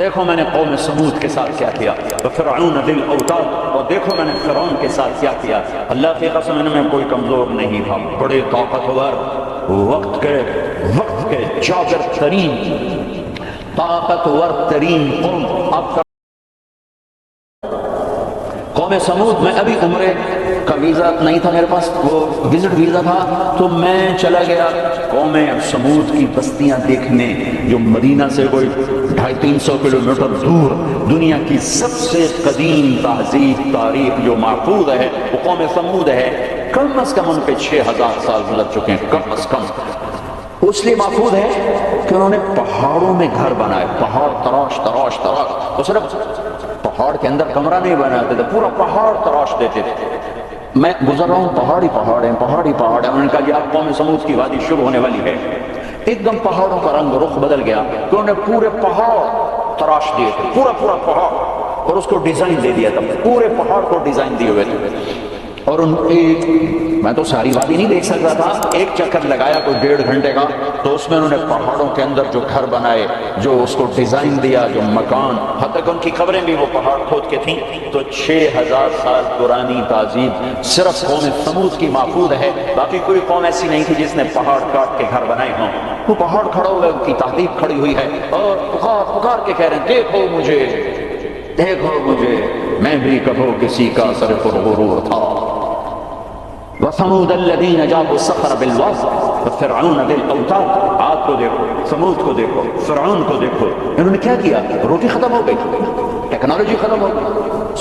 دیکھو میں نے قوم سمود کے ساتھ کیا کیا، فرعون ذی الاوتاد، اور دیکھو میں نے فرعون کے ساتھ کیا کیا۔ اللہ کی قسم ان میں کوئی کمزور نہیں تھا، بڑے طاقتور، وقت کے جابر ترین، طاقتور ترین قوم۔ آپ کا قوم سمود، میں ابھی عمرے کا ویزا نہیں تھا میرے پاس، وہ وزٹ ویزا تھا، تو میں چلا گیا قوم سمود کی بستیاں دیکھنے، جو مدینہ سے کوئی 250-300 کلومیٹر دور دنیا کی سب سے قدیم تہذیب تاریخ جو محفوظ ہے وہ قوم سمود ہے۔ کم از کم ان پہ 6000 سال گزر چکے ہیں، کم از کم۔ اس لیے محفوظ ہے کہ انہوں نے پہاڑوں میں گھر بنائے، پہاڑ تراش تراش تراش، وہ صرف پہاڑ کے اندر کمرہ نہیں بناتے تھے، پورا پہاڑ تراش دیتے تھے۔ میں گزر رہا ہوں، پہاڑی پہاڑ ہیں، پہاڑی پہاڑ ہیں۔ انہوں نے کہا کہ اب قوم سمود کی وادی شروع ہونے والی ہے۔ ایک دم پہاڑوں کا رنگ رخ بدل گیا کہ انہوں نے پورے پہاڑ تراش دیے تھے، پورا پہاڑ، اور اس کو ڈیزائن دے دیا تھا، پورے پہاڑ کو ڈیزائن دیے ہوئے تھے۔ اور میں تو ساری وادی نہیں دیکھ سکتا تھا، ایک چکر لگایا کوئی 1.5 گھنٹے کا، تو اس میں انہوں نے پہاڑوں کے اندر جو گھر بنائے، جو اس کو ڈیزائن دیا، جو مکان، حتیٰ کہ ان کی قبریں بھی وہ پہاڑ کھود کے تھیں۔ تو 6000 سال پرانی تہذیب صرف قوم سمود کی محفوظ ہے، باقی کوئی قوم ایسی نہیں تھی جس نے پہاڑ کاٹ کے گھر بنائے ہوں۔ وہ پہاڑ کھڑا ہوا ہے، ان کی تہذیب کھڑی ہوئی ہے، اور پکار کے کہہ رہے ہیں دیکھو مجھے، دیکھو مجھے، میں بھی کبھی کسی کا سر غرور تھا۔ وَثَمُودَ الَّذِينَ جَابُوا الصَّخْرَ بِالْوَادِ وَفِرْعَوْنَ ذِي الْأَوْتَادِ۔ عاد کو دیکھو، سمود کو دیکھو، فرعون کو دیکھو، انہوں نے کیا کیا؟ روٹی ختم ہو گئی، ٹیکنالوجی ختم ہو گئی،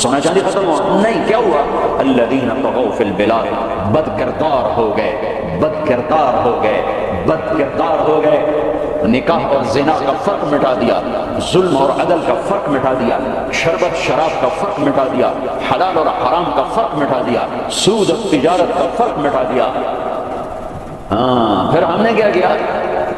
سونا چاندی ختم ہو گئی، نہیں، کیا ہوا؟ الَّذِينَ طَغَوْا فِي الْبِلَادِ، بد کردار ہو گئے، بد کردار ہو گئے، بد کردار ہو گئے۔ نکاح اور زنا کا فرق مٹا دیا، ظلم اور عدل کا فرق مٹا دیا، شربت شراب کا فرق مٹا دیا، حلال اور حرام کا فرق مٹا دیا، سود اور تجارت کا فرق مٹا دیا۔ پھر ہم نے کیا کیا؟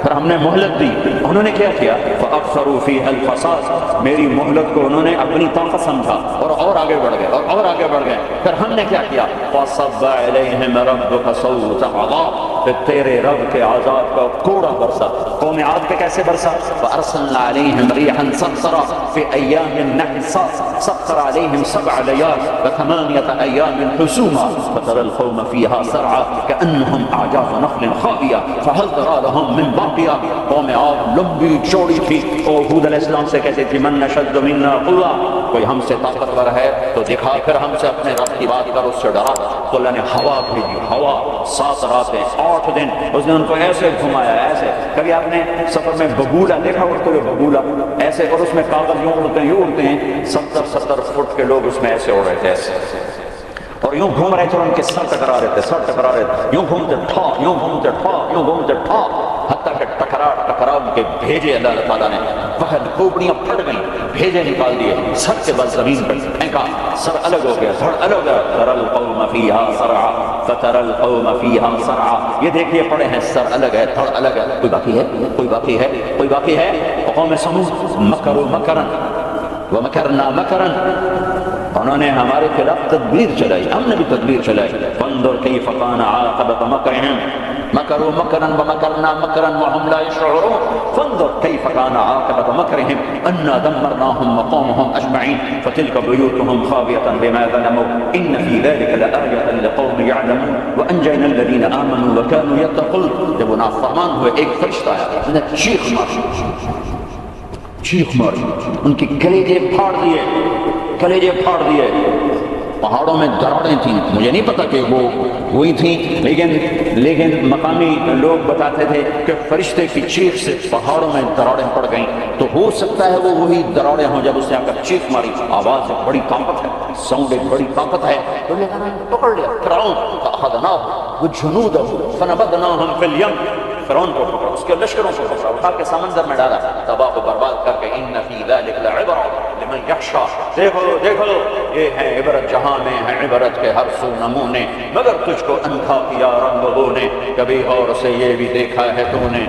پھر ہم نے مہلت دی، انہوں نے کیا کیا؟ فَأَكْثَرُوا فِيهَا الْفَسَادَ، میری مہلت کو انہوں نے اپنی طاقت سمجھا اور آگے بڑھ گئے اور آگے بڑھ گئے۔ پھر ہم نے کیا کیا؟ فَصَبَّ عَلَيْهِمْ رَبُّكَ صَوْتَ عَذَابٍ، پھر تیرے رب کے عذاب کا کوڑا برسا۔ قوم عاد پہ کیسے برسا؟ فَأَرْسَلْنَا عَلَيْهِمْ رِيحًا صَرْصَرًا فِي أَيَّامٍ نَحِسَاتٍ سَخَّرَ عَلَيْهِمْ 7 لَيَالٍ و8 أَيَّامٍ حُسُومًا فَتَرَى الْقَوْمَ فِيهَا سَرْعًا كَأَنَّهُمْ أَعْجَازُ نَخْلٍ خَاوِيَةٍ فَهَلْ تَرَىٰ لَهُم مِّن بَاقِيَةٍ۔ قوم عاد لمبی چوڑی تھی، اور ہود علیہ السلام سے کہتے تھی من نشد منا قوة، کوئی ہم سے طاقتور ہے تو دکھا، پھر ہم سے اپنے رب کی بات کر، اس سے ڈرا۔ تو اللہ نے ہوا بھیجی، ہوا 7 راتیں 8 دن، اس نے ان کو ایسے گھمایا، ایسے۔ کبھی آپ نے سفر میں بگولا دیکھا اڑتے ہوئے؟ بگولا ایسے، اور اس میں کاغذ یوں اڑتے ہیں 70 فٹ کے لوگ اس میں ایسے اڑ رہے تھے، ایسے، اور یوں گھوم رہے تھے، اور ان کے سر ٹکرا رہے تھے، سر ٹکرا رہے تھے، یوں گھومتے ٹھا، یوں گھومتے ٹھا، یوں گھومتے ٹھا، حتیٰ کہ ٹکرا کے بھیجے اللہ تعالیٰ نے، وہد کھوپڑیاں پھٹ گئیں، بھیجے نکال دیے، سر کے بس زمین پر پھینکا، سر الگ ہو گیا، دھڑ الگ ہو گیا۔ تَرَى الْقَوْمَ فِيهَا صَرْعًا فَتَرَى الْقَوْمَ فِيهَا صَرْعًا، یہ دیکھیے پڑے ہیں، سر الگ ہے، دھڑ الگ ہے۔ کوئی باقی ہے؟ کوئی باقی ہے؟ کوئی باقی ہے؟ قوم سمود مکروا مکرا ومکرنا مکرا، انہوں نے ہمارے خلاف تدبیر چلائی، ہم نے بھی تدبیر چلائی۔ فانظر کیف کان عاقبۃ مکرہم، مکروا مکرا ومکرنا مکرا وهم لا يشعرون، فانظر کیف کان عاقبۃ مکرہم انا دمرناهم وقومهم اجمعین فتلک بیوتهم خاویۃ بما ظلموا ان فی ذلک لآیۃ لقوم یعلمون وانجینا الذین آمنوا وکانوا یتقون۔ جب وہ نافرمان ہوئے، ایک فرشتہ آیا، اس نے چیخ ماری، ان کی کلیجے پھاڑ دیے۔ پہاڑوں میں دراڑیں تھیں، مجھے نہیں پتا کہ وہ وہی تھیں، لیکن مقامی لوگ بتاتے تھے کہ فرشتے کی چیخ سے پہاڑوں میں دراڑیں پڑ گئیں۔ تو ہو سکتا ہے وہ وہی دراڑیں ہوں جب اس نے آ کر چیخ ماری، آواز ایک بڑی طاقت ہے، ساؤنڈ ایک بڑی طاقت ہے، تو پکڑ لیا فرعون، فأخذناه وجنوده فنبذناهم في اليم، فرعون کو پکڑا، اس کے لشکروں کو پکڑا، اٹھا کے سمندر میں ڈالا، تباہ و برباد کر کے۔ ان فی ذلک لعبرۃ لمن یخشی، دیکھو یہ ہے عبرت، جہاں میں ہے عبرت کے ہر سو نمونے، مگر تجھ کو اندھا کیا رنگوں نے، کبھی اور سے یہ بھی دیکھا ہے تو نے،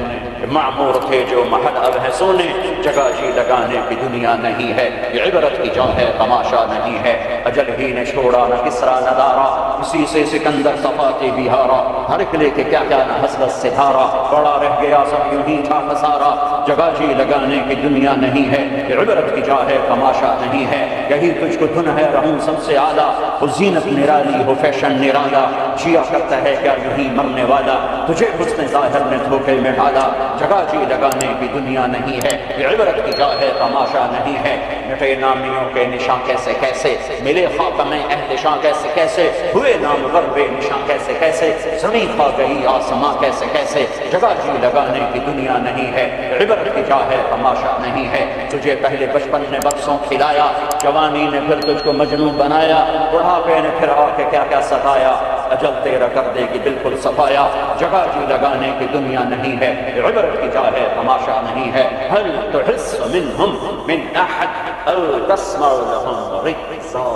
معمور تھے جو محل اب ہے سونے، جگہ جی لگانے کی دنیا نہیں ہے، یہ عبرت کی جا ہے تماشا نہیں ہے۔ اجل ہی نے چھوڑا نہ کسرا نہ دارا، اسی سے سکندر صفاتی بہارا، ہر قلعے کے کیا کیا نہ حسرت ستارہ، پڑا رہ گیا سب یوں ہی تھا خسارہ، جگہ جی لگانے کی دنیا نہیں ہے، عبرت کی جا ہے تماشا نہیں ہے، یہی تجھ کو دھن ہے رہوں سب سے اعلیٰ، وہ زینت نرالی ہو فیشن نرالا، جیا کرتا ہے کیا یہی مرنے والا، تجھے حسن ظاہر نے دھوکے میں ڈالا، جگہ جی لگانے کی دنیا نہیں ہے، یہ عبرت کی جا ہے تماشا نہیں ہے، مٹے نامیوں کے نشاں کیسے کیسے، ملے خاتم اہل شاں کیسے کیسے، ہوئے نامور بے نشاں کیسے کیسے، زمین کھا گئی آسماں کیسے کیسے، جگہ جی لگانے کی دنیا نہیں ہے، عبرت کی جا ہے تماشا نہیں ہے، تجھے پہلے بچپن نے برسوں کھلایا، جوانی نے پھر تجھ کو مجنون بنایا، بڑھاپے نے پھر آ کے کیا کیا ستایا، اجل تیرا کر دے گی بالکل صفایا، جگہ جی لگانے کی دنیا نہیں ہے، عبرت کی جا ہے تماشا نہیں ہے، هل تحس منہم من احد او تسمع لهم رکزا،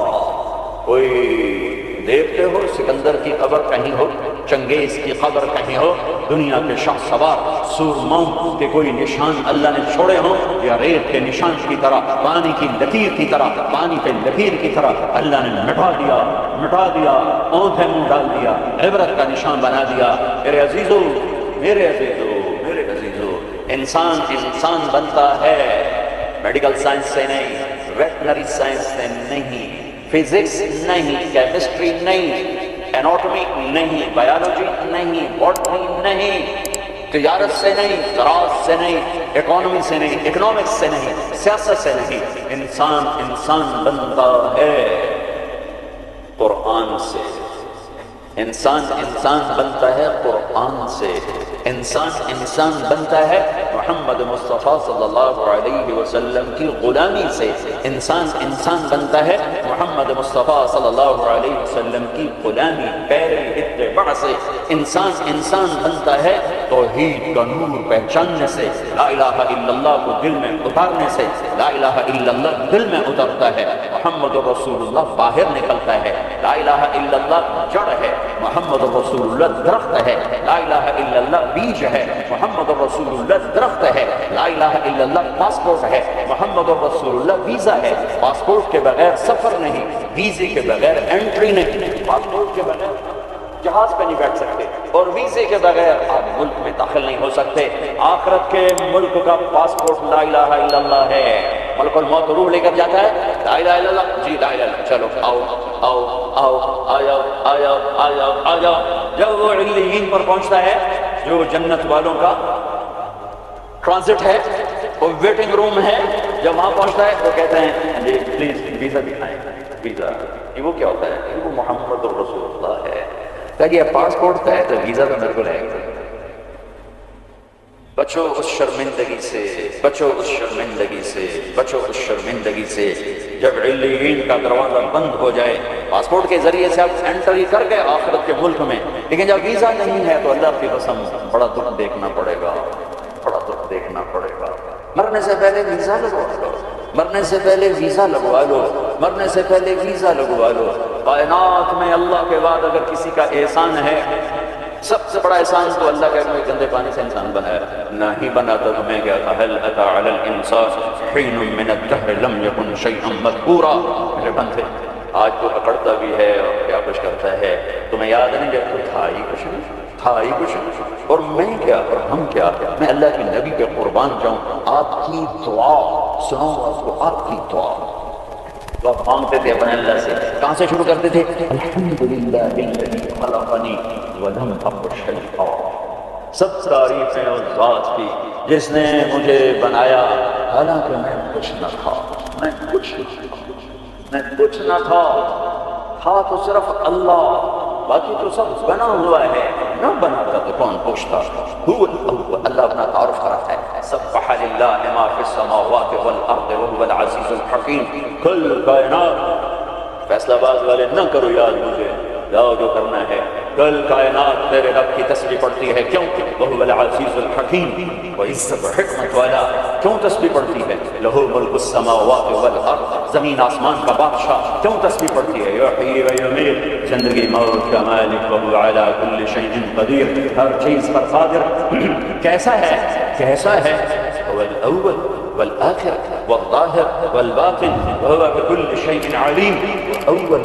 کوئی دیکھتے ہو سکندر کی قبر کہیں ہو، چنگیز کی قبر کہیں ہو، دنیا کے شاہ سوار سورماؤں کے کوئی نشان اللہ نے چھوڑے ہوں، یا ریت کے نشان کی طرح، پانی کی لکیر کی طرح، پانی پہ لکیر کی طرح اللہ نے مٹا دیا، اونھیں منہ ڈال دیا، عبرت کا نشان بنا دیا۔ میرے عزیزو، انسان بنتا ہے میڈیکل سائنس سے نہیں، ویٹنری سائنس سے نہیں، فزکس نہیں، کیمسٹری نہیں، اناٹومی نہیں، بایولوجی نہیں، باٹنی نہیں، تجارت سے نہیں، زراعت سے نہیں، اکانومی سے نہیں، اکنامکس سے نہیں، سیاست سے نہیں، انسان بنتا ہے قرآن سے، انسان بنتا ہے قرآن سے، انسان بنتا ہے محمد مصطفیٰ صلی اللہ علیہ وسلم کی غلامی سے، انسان بنتا ہے محمد مصطفیٰ صلی اللہ علیہ وسلم کی غلامی پیروی اتباع سے، انسان بنتا ہے توحید کا نور پہچاننے سے، لا الہ الا اللہ کو دل میں اتارنے سے، لا الہ الا اللہ دل میں اترتا ہے، محمد رسول اللہ باہر نکلتا ہے، لا الہ الا اللہ جڑ ہے، محمد رسول اللہ درخت ہے، لا الہ الا اللہ بیج ہے، محمد رسول اللہ درخت ہے، لا الہ الا اللہ پاسپورٹ ہے، محمد رسول اللہ ویزا ہے، پاسپورٹ کے بغیر سفر نہیں، ویزے کے بغیر انٹری نہیں، پاسپورٹ کے بغیر جہاز پہ نہیں بیٹھ سکتے، اور ویزے کے بغیر آپ ملک میں داخل نہیں ہو سکتے۔ آخرت کے ملک کا پاسپورٹ لا الہ الا اللہ ہے، ملک الموت روح لے کر جاتا ہے، لا الہ الا اللہ، جی لا الہ الا اللہ، چلو آؤ، جب وہ علیین پر پہنچتا ہے جو جنت والوں کا ٹرانزٹ ہے، وہ ویٹنگ روم ہے، جب وہاں پہنچتا ہے وہ کہتے ہیں جی پلیز ویزا دکھائیں، ویزا، وہ کیا ہوتا ہے؟ وہ محمد رسول اللہ ہے، کہ یہ پاسپورٹ ہے تو ویزا تو میرے کو رہے گا۔ بچو اس شرمندگی سے، بچو اس شرمندگی سے، جب علیین کا دروازہ بند ہو جائے، پاسپورٹ کے ذریعے سے آپ انٹری کر گئے آخرت کے ملک میں، لیکن جب ویزا نہیں ہے تو اللہ کی قسم بڑا دکھ دیکھنا پڑے گا، مرنے سے پہلے ویزا لگوا لو، کائنات میں اللہ کے بعد اگر کسی کا احسان ہے، سب سے بڑا احسان تو اللہ کا کوئی گندے پانی سے انسان بنایا، نہیں بنا تو تمہیں کیا تھا، هل اتى على الانسان حين من الدهر لم يكن شيئا مذكورا، میرے بندے آج تو اکڑتا بھی ہے اور کیا کچھ کرتا ہے، تمہیں یاد نہیں جب تو تھا ہی کچھ نہیں، اور میں کیا اور ہم کیا، میں اللہ کے نبی پہ قربان جاؤں، آپ کی دعا سنو، آپ کو آپ کی دعا تو آپ مانگتے تھے اپنے اللہ سے، کہاں سے شروع کرتے تھے؟ الحمدللہ الذی خلقنی ولم اک شیئا، سب تعریفیں اس ذات کی جس نے مجھے بنایا حالانکہ میں کچھ نہ تھا تو صرف اللہ، باقی تو سب بنا ہوا ہے، نہ بناتا تو کون پوچھتا، اللہ اپنا تعارف کراتا ہے، سبح للہ ما فی السماوات والارض وهو العزیز الحکیم، کل کائنات، فیصلہ باز والے نہ کرو یاد مجھے، جاؤ جو کرنا ہے، کل کائنات تیرے رب کی تسبیح پڑھتی ہے، کیوں؟ وهو العزیز الحکیم، وہ عزت و حکمت والا، کیوں تسبیح پڑھتی ہے؟ لہو ملک السماوات والارض، زمین آسمان کا بادشاہ، کیوں تسبیح پڑھتی ہے؟ یحیی و یمیت، زندگی موت کا مالک، وهو علی کل شیء قدیر، ہر چیز پر قادر، کیسا ہے؟ هو الاول والآخر والظاہر والباطن وهو بكل شيء علیم، اول،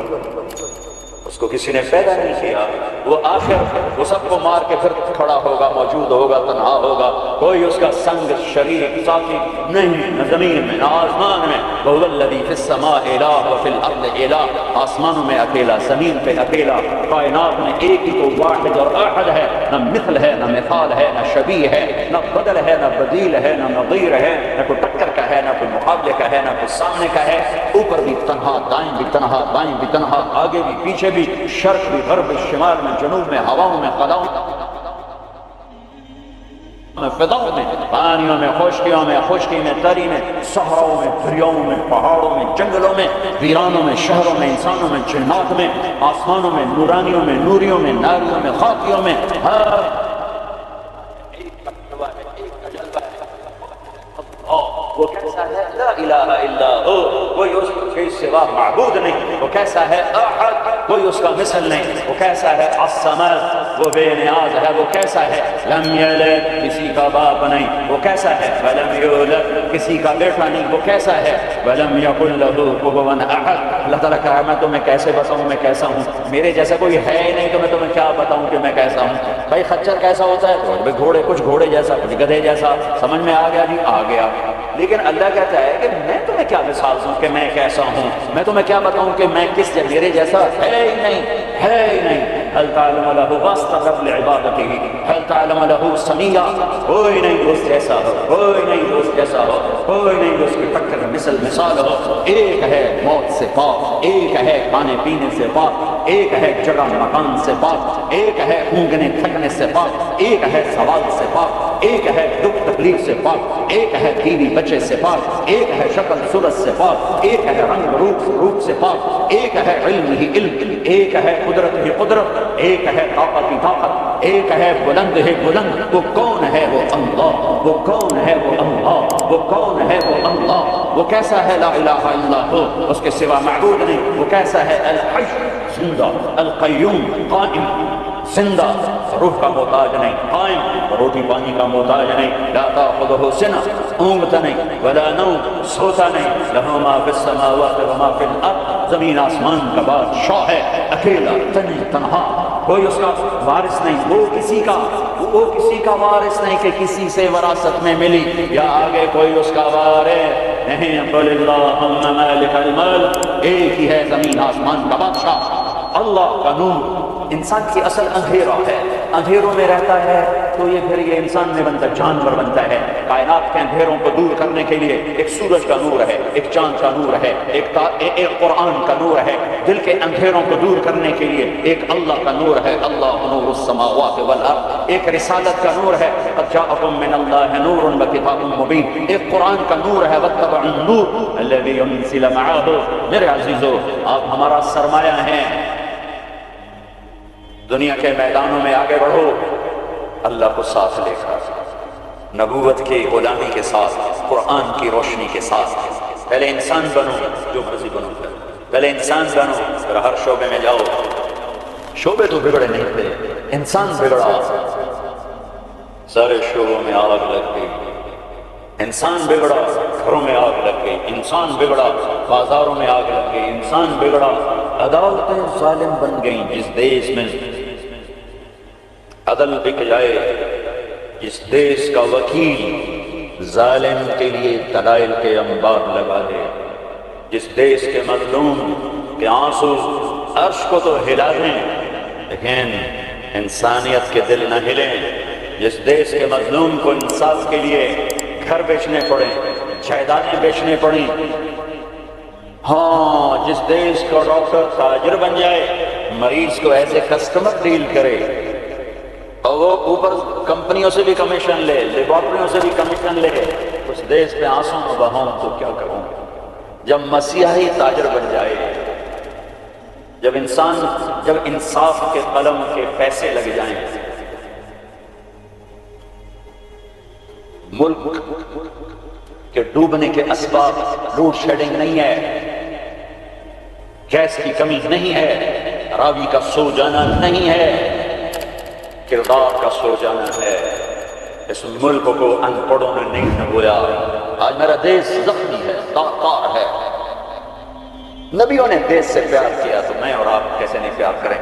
اس کو کسی نے پیدا نہیں کیا، وہ آخر وہ سب کو مار کے پھر کھڑا ہوگا، موجود ہوگا، تنہا ہوگا، کوئی اس کا سنگ شریک ساتھی نہیں، نہ زمین میں نہ آسمان میں۔ وَهُوَ الَّذِي فِي السَّمَاءِ إِلَٰهٌ وَفِي الْأَرْضِ إِلَٰهٌ، آسمانوں میں اکیلا، زمین پہ اکیلا، کائنات میں ایک ہی تو واحد اور احد ہے، نہ مثل ہے، نہ مثال ہے، نہ شبیہ ہے، نہ بدل ہے، نہ بدیل ہے، نہ نظیر ہے، نہ کوئی ٹکر کا ہے، نہ کوئی مقابلے کا ہے، نہ کوئی سامنے کا ہے۔ اوپر بھی تنہا، دائیں بھی تنہا، بائیں بھی تنہا، آگے بھی پیچھے بھی، شرق بھی، غرب بھی، شمال میں، جنوب میں، ہواؤں میں، خلاؤں میں، فضاؤں میں، پانیوں میں، خشکیوں میں، خشکی میں، تری میں، صحراؤں میں، دریاؤں میں، پہاڑوں میں، جنگلوں میں، ویرانوں میں، شہروں میں، انسانوں میں، جنات میں، آسمانوں میں، نورانیوں میں، نوریوں میں، ناریوں میں، خاکیوں میں، ہر وہ کیسا ہے؟ لا الہ الا ہو، کوئی اس کے سوا معبود نہیں۔ وہ کیسا ہے؟ احد، کوئی اس کا مثل نہیں۔ وہ کیسا ہے؟ الصمد، وہ بے نیاز ہے۔ وہ کیسا ہے؟ لم یلد، کسی کا باپ نہیں۔ وہ کیسا ہے؟ ولم یولد، کسی کا بیٹا نہیں۔ وہ کیسا ہے؟ ولم یکن لہ کفوا احد۔ اللہ تعالیٰ کہا ہے میں تمہیں کیسے بتاؤں میں کیسا ہوں، میرے جیسا کوئی ہے ہی نہیں، تو میں تمہیں کیا بتاؤں کہ میں کیسا ہوں۔ بھائی خچر کیسا ہوتا ہے؟ تو گھوڑے، کچھ گھوڑے جیسا، کچھ گدھے جیسا، سمجھ میں آ گیا جی؟ آ گیا۔ لیکن اللہ کہتا ہے کہ میں تمہیں کیا مثال دوں کہ میں کیسا ہوں، میں تمہیں کیا بتاؤں کہ میں کس جگہ، میرے جیسا ہے ہی نہیں، ہے ہی نہیں۔ هل تعلم له واستغفر لعبادته، هل تعلم له سميا، کوئی نہیں دوست جیسا ہو، کوئی نہیں دوست جیسا ہو، کوئی نہیں دوست کی ٹکر مثل مثال ہو۔ ایک ہے موت سے پاک، ایک ہے کھانے پینے سے پاک، ایک ہے جگہ مکان سے پاک، ایک ہے اونگنے تھکنے سے پاک، ایک ہے سوال سے پاک، ایک ہے دکھ تکلیف سے پاک، ایک ہے بیوی بچے سے پاک، ایک ہے شکل صورت سے پاک، ایک ہے رنگ روپ سے پاک، ایک ہے علم ہی علم، ایک ہے قدرت ہی قدرت، ایک ہے طاقت ہی طاقت، ایک ہے بلند ہی بلند۔ وہ کون ہے؟ وہ اللہ۔ وہ کون ہے؟ وہ اللہ۔ وہ کون ہے؟ وہ اللہ۔ وہ کیسا ہے؟ لا الہ الا ہو، اس کے سوا معبود نہیں۔ وہ کیسا ہے؟ الحی، زندہ، القیوم، قائم، زندہ، روح کا محتاج نہیں، قائم، روٹی پانی کا محتاج نہیں، لا تاخذہ سنہ، اونگتا نہیں، ولا نوم، سوتا نہیں، لہ ما فی السماوات و ما فی الارض، زمین آسمان کا بادشاہ ہے، اکیلا، تنہا، کوئی اس کا وارث نہیں، وہ کسی کا وارث نہیں کہ کسی سے وراثت میں ملی یا آگے کوئی اس کا وارث نہیں۔ قل اللہم مالک الملک، ایک ہی ہے زمین آسمان کا بادشاہ، اللہ کا نور۔ انسان کی اصل اندھیرا ہے، اندھیروں میں رہتا ہے تو یہ پھر یہ انسان میں بنتا، جانور بنتا ہے۔ کائنات کے اندھیروں کو دور کرنے کے لیے ایک سورج کا نور ہے، ایک چاند کا نور ہے، ایک قرآن کا نور ہے۔ دل کے اندھیروں کو دور کرنے کے لیے ایک اللہ کا نور ہے، اللہ نور السماوات والارض۔ ایک رسالت کا نور ہے، قد جاءکم من اللہ نور وکتاب مبین۔ ایک قرآن کا نور ہے، واتبعوا النور الذی انزل معہ۔ میرے عزیزو، آپ ہمارا سرمایہ ہیں۔ دنیا کے میدانوں میں آگے بڑھو اللہ کو ساتھ لے کر، نبوت کی غلامی کے ساتھ، قرآن کی روشنی کے ساتھ۔ پہلے انسان بنو، جو مرضی بنو، پہلے انسان بنو، پھر ہر شعبے میں جاؤ۔ شعبے تو بگڑے نہیں تھے، انسان بگڑا، سارے شعبوں میں آگ لگ گئی۔ انسان بگڑا، گھروں میں آگ لگ گئی، انسان بگڑا، بازاروں میں آگ لگ گئی، انسان بگڑا، عدالتیں ظالم بن گئیں۔ جس دیش میں عدل بک جائے، جس دیش کا وکیل ظالم کے لیے دلائل کے انبار لگا دے، جس دیش کے مظلوم کے آنسو عرش کو تو ہلا دیں لیکن انسانیت کے دل نہ ہلیں، جس دیش کے مظلوم کو انصاف کے لیے گھر بیچنے پڑیں، جائیدادیں بیچنے پڑیں، ہاں جس دیش کا ڈاکٹر تاجر بن جائے، مریض کو ایسے کسٹمر ڈیل کرے اور وہ اوپر کمپنیوں سے بھی کمیشن لے، لیبارٹریوں سے بھی کمیشن لے، اس دیش پہ آنسوں میں بہاؤں تو کیا کروں؟ جب مسیحی تاجر بن جائے، جب انصاف کے قلم کے پیسے لگ جائیں، ملک کے ڈوبنے کے اسباب، لوڈ شیڈنگ نہیں ہے، گیس کی کمی نہیں ہے، راوی کا سو جانا نہیں ہے، کردار کا سو جانا ہے۔ اس ملک کو ان پڑھوں نے نہیں ڈبویا۔ آج میرا دیش زخمی ہے، تار ہے، نبیوں نے دیش سے پیار کیا تو میں اور آپ کیسے نہیں پیار کریں؟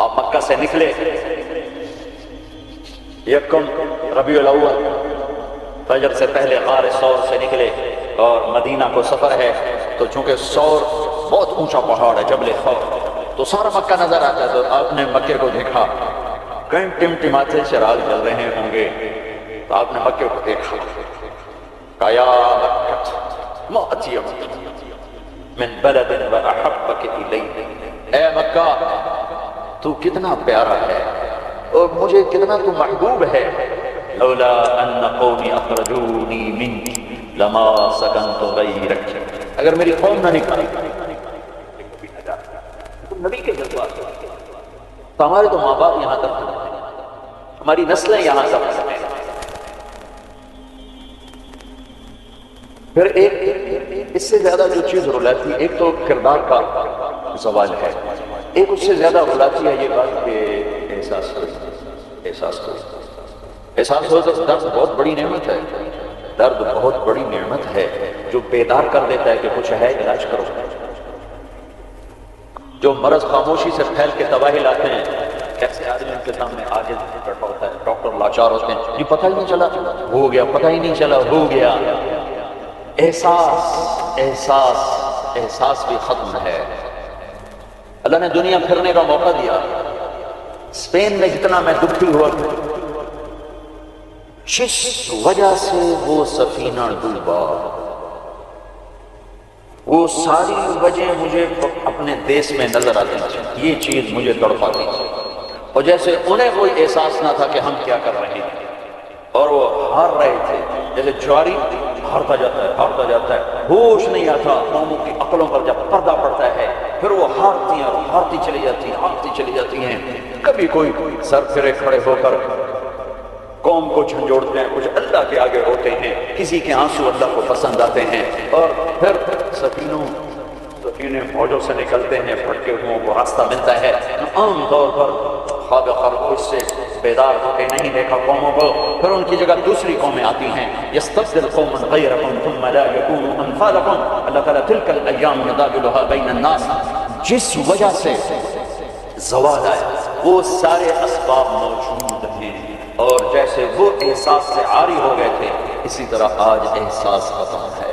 آپ مکہ سے نکلے یکم ربیع الاول فجر سے پہلے غار ثور سے نکلے اور مدینہ کو سفر ہے تو چونکہ ثور بہت اونچا پہاڑ ہے جبل ثور تو سارا مکہ نظر آتا ہے، تو آپ نے مکے کو دیکھا، کہیں ٹمٹماتے چراغ جل رہے ہوں گے، تو آپ نے مکے کو دیکھا، کہا یا مکہ ما اطیب من بلد واحبک الی، اے مکہ تو کتنا پیارا ہے اور مجھے کتنا تو محبوب ہے، لولا ان قومی اخرجونی منک لما سکنت غیرک، اگر میری قوم نہ نکالی تو نبی کے جذبات تو ہمارے تو ماں باپ یہاں تک ہیں، ہماری نسلیں یہاں تک ہیں۔ پھر ایک اس سے زیادہ جو چیز رلاتی، ایک تو کردار کا زوال ہے، ایک اس سے زیادہ رلاتی ہے یہ بات کہ احساس ہو تو درد بہت بڑی نعمت ہے، درد بہت بڑی نعمت ہے جو بیدار کر دیتا ہے کہ کچھ ہے علاج کرو۔ جو مرض خاموشی سے پھیل کے تباہی لاتے ہیں، کیسے آدمی ان کے سامنے آگے بیٹھا ہوتا ہے، ڈاکٹر لاچار ہوتے ہیں، یہ پتہ ہی نہیں چلا ہو گیا، پتہ ہی نہیں چلا ہو گیا۔ احساس بھی ختم ہے۔ اللہ نے دنیا پھرنے کا موقع دیا، اسپین میں جتنا میں دکھی ہوا جس وجہ سے وہ سفینہ ڈوبا، وہ ساری وجہ مجھے اپنے دیش میں نظر آتی تھی، یہ چیز مجھے تڑپاتی تھی، اور جیسے انہیں کوئی احساس نہ تھا کہ ہم کیا کر رہے ہیں، اور وہ ہار رہے تھے، جیسے جواری ہارتا جاتا ہے، ہوش نہیں آتا قوموں کی عقلوں پر جب پردہ پڑتا ہے، پھر وہ ہارتی چلی جاتی ہیں، کبھی کوئی سر پھرے کھڑے ہو کر قوم کو جھنجھوڑتے ہیں، کچھ اللہ کے آگے روتے ہیں، کسی کے آنسو اللہ کو پسند آتے ہیں، اور پھر سفینے موجوں سے نکلتے ہیں، پھٹکے ہوئوں کو راستہ ملتا ہے۔ عام طور پر خواب خرگوش سے بیدار ہو کے نہیں دیکھا قوموں کو، پھر ان کی جگہ دوسری قومیں آتی ہیں، یستبدل قوما غیرکم ثم لا یکونوا امثالکم، اللہ تعالیٰ تلک الایام نداولها بین الناس، جس وجہ سے زوال آیا وہ سارے اسباب موجود ہیں، اور جیسے وہ احساس سے عاری ہو گئے تھے اسی طرح آج احساس ختم ہے۔